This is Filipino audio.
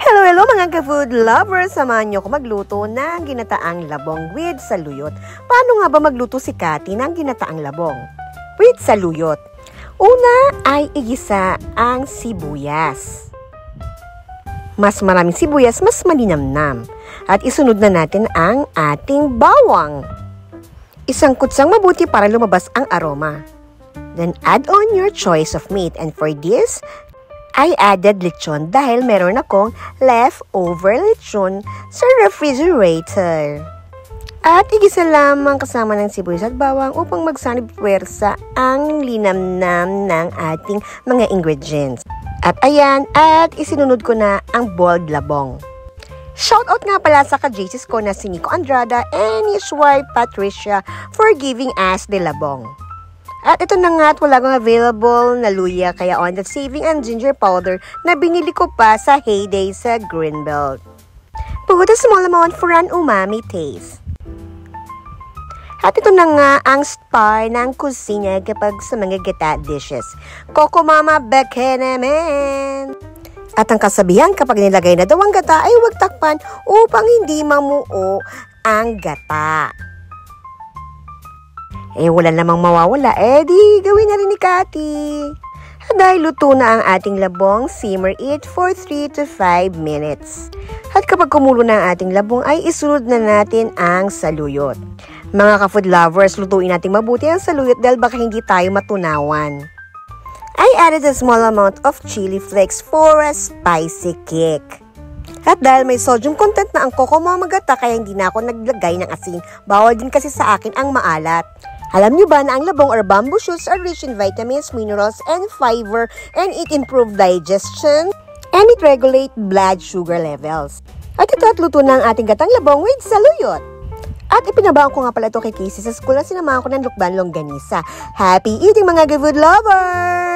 Hello mga ka-food lovers! Samahan niyo ko magluto ng ginataang labong with saluyot. Paano nga ba magluto si Cathy ng ginataang labong with saluyot? Una ay igisa ang sibuyas. Mas maraming sibuyas, mas malinamnam. At isunod na natin ang ating bawang. Isangkutsang mabuti para lumabas ang aroma. Then add on your choice of meat. And for this, I added lechon dahil meron akong leftover lechon sa refrigerator. At igisa lamang kasama ng sibuyas at bawang upang magsanib puwersa ang linamnam ng ating mga ingredients. At ayan, at isinunod ko na ang boiled labong. Shoutout nga pala sa ka-JCs ko na si Nico Andrada and his wife Patricia for giving us the labong. At ito na nga at wala kong available na luya kaya on the saving and ginger powder na binili ko pa sa heyday sa Greenbelt. Put a small amount for an umami taste. At ito na nga ang star ng kusina kapag sa mga gata dishes. Coco Mama Bekenemen! At ang kasabihan kapag nilagay na daw ang gata ay huwag takpan upang hindi mamuo ang gata. Wala namang mawawala. Di gawin na rin ni Cathy. Dahil luto na ang ating labong, simmer it for 3 to 5 minutes. At kapag kumulo na ang ating labong, ay isunod na natin ang saluyot. Mga ka-food lovers, lutuin natin mabuti ang saluyot dahil baka hindi tayo matunawan. I added a small amount of chili flakes for a spicy kick. At dahil may sodium content na ang Coco Mama gata, kaya hindi na ako naglagay ng asin. Bawal din kasi sa akin ang maalat. Alam niyo ba na ang labong or bamboo shoots are rich in vitamins, minerals, and fiber, and it improves digestion, and it regulates blood sugar levels. At ito at luto na ang ating gatang labong with saluyot. At ipinabaon ko nga pala ito kay Casey sa school na sinamahan ko ng lukban longganisa. Happy eating mga good food lovers!